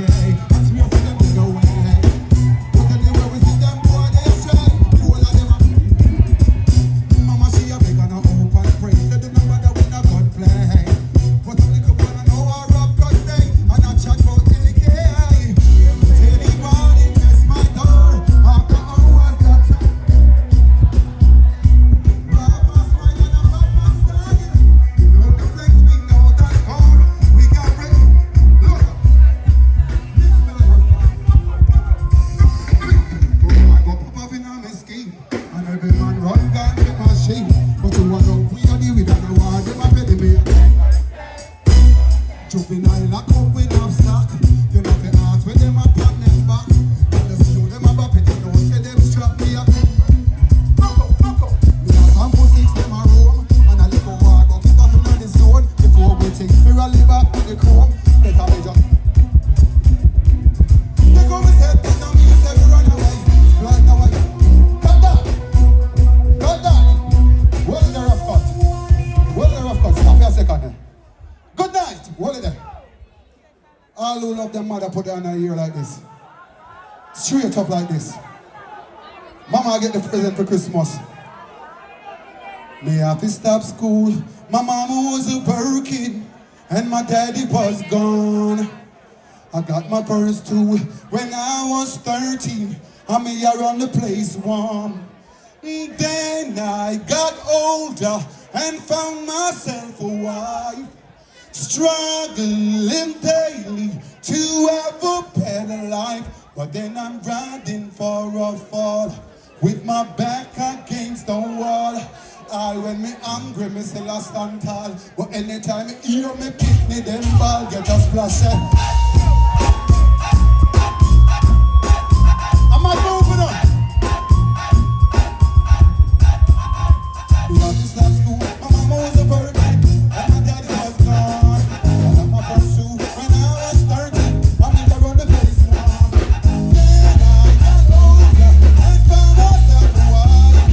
day. And swear for them in the way. But anywhere we see them boy, they stray. The whole of them a mama, she a big and a hope and pray. Said the number that we not gun play. But only come on and know our rough cut stay. And I chat about AK. Anybody test my door. After hours that time. Bypass wine and a bypass style. You know the place we know that call. We got ready. Look. This fella. I go pop off in a mesquite. And every man run gun with my sheep. But you want to we are the with and war. Them a petty me. Jumping in a cup with knapsack. You know the ask when them a pat them back. And the slow them a bop it. You know say them strap me up. Knock up. Me a some pussies them a roam. And a little war go kick off in the zone. Before we take for a liver on the chrome. Better me just they go with head in the me say we run away. Right now I cut that. Where's the rough cut? Stop for a second there. Good night. Hold it there. All who love their mother put down her ear like this. Straight up like this. Mama get the present for Christmas. Me have to stop school. My mama was a working and my daddy was gone. I got my first tool when I was 13. I me around the place warm. Then I got older and found myself a wife. Struggling daily to have a better life. But then I'm riding for a fall with my back against the wall. When me angry, me still a stand tall. But anytime me hear me kick me, them ball get a splash. Am I moving on? We have to start school. My mama was a virgin and my daddy was gone. And I'm a pursue when I was 13. I'm in around the place warm. Then I got older and found myself a wife.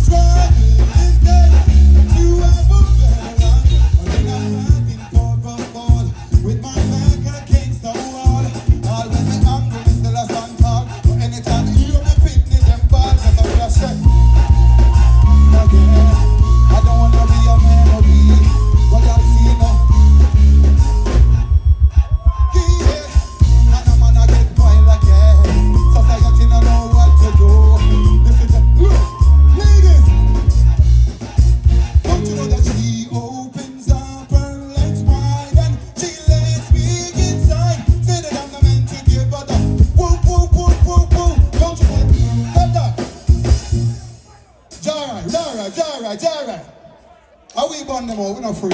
Struggling daily to have a better life. But then I'm riding for a fall with my back against the wall. All when me angry, me still a stand tall. But anytime you hear me pitney, them balls get a flash. Again, I don't wanna be a melody, but I'll see now. Yeah, and I'm gonna get wild again. Society don't know what to do. This is a ladies. Don't you know that she opens up her legs wide and she lets me inside? Say that I'm the man to give her the whoop, whoop, whoop, whoop, whoop. Don't you know? Cut that. Jarrah. How we burn them out? We're not free.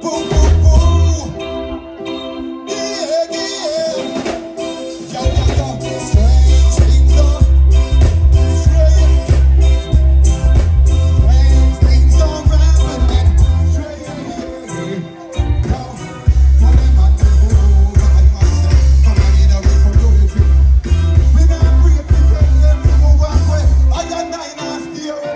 Boo, boo, boo. Yeah. Yo. Strange things are happening. I got 9 hours here.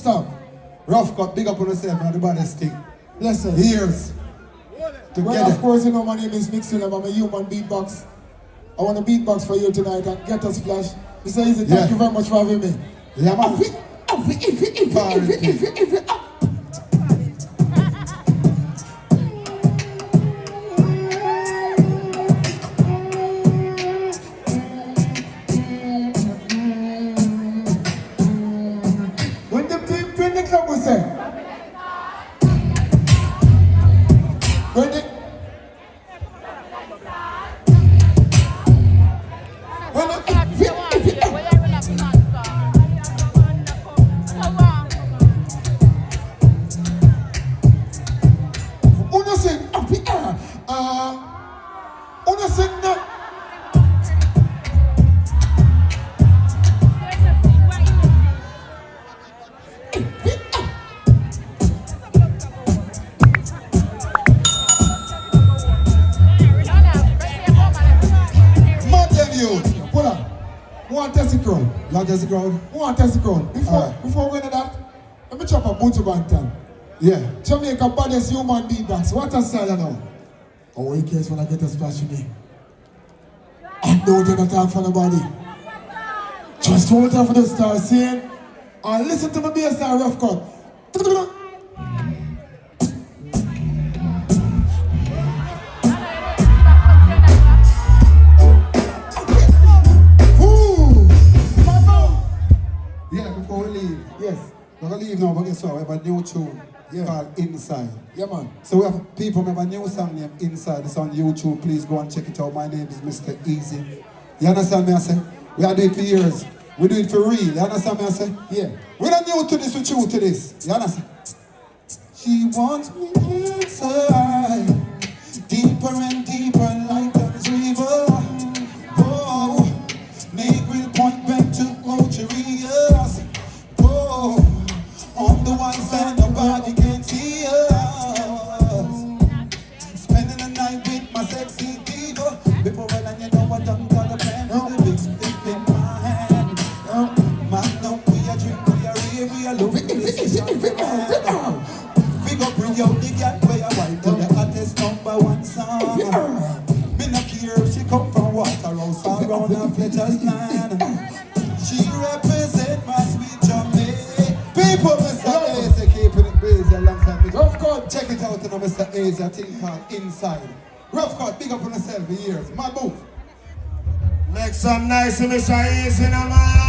stop. Rough cut, big up on yourself and the baddest thing. Listen. Years. Together. Well, of course, you know my name is Mixon. I'm a human beatbox. I want to beatbox for you tonight and Ghetto Splash. Mr. Easy, thank you very much for having me. Yeah, man. When the people in the club will say, when the Test the crowd. Who want to test the crowd? Before we go into that, let me chop a bunch of bantam. Yeah. Jamaica baddest human beatbox. What a style now. Oh, in case when I get a splash with me. I know you're not talk for nobody. Just hold on for the star scene and listen to my bass line rough cut. Before we leave, yes. We're going to leave now, but guess what? We have a new tune called Inside. Yeah, man. So we have people who have a new song named Inside. It's on YouTube. Please go and check it out. My name is Mr. Easy. You understand me, I say? We are doing it for years. We do it for real. You understand me, I say? Yeah. We're not new to this, we're true to this. You understand? She wants me inside, deeper and deeper like a river. Oh, Negril point back to Ocheria. Oh, on the one side nobody can see us. Spending the night with my sexy diva. Before well and you know I done got a plan with a big stick in my hand. Man, no, we a drink, we a rave, we a love this is your friend. We go bring out the girl where I wipe to the hottest #1 song. Me no care if she come from Waterhouse or round a Fletcher's land. She represent my sweet Jamaica. People, Mr. Ace, keeping it busy alongside me. Rough Cut, check it out, Mr. Ace, a thing called Inside. Rough Cut, big up on yourself for years. My move. Make some nice Mr. Ace in a man.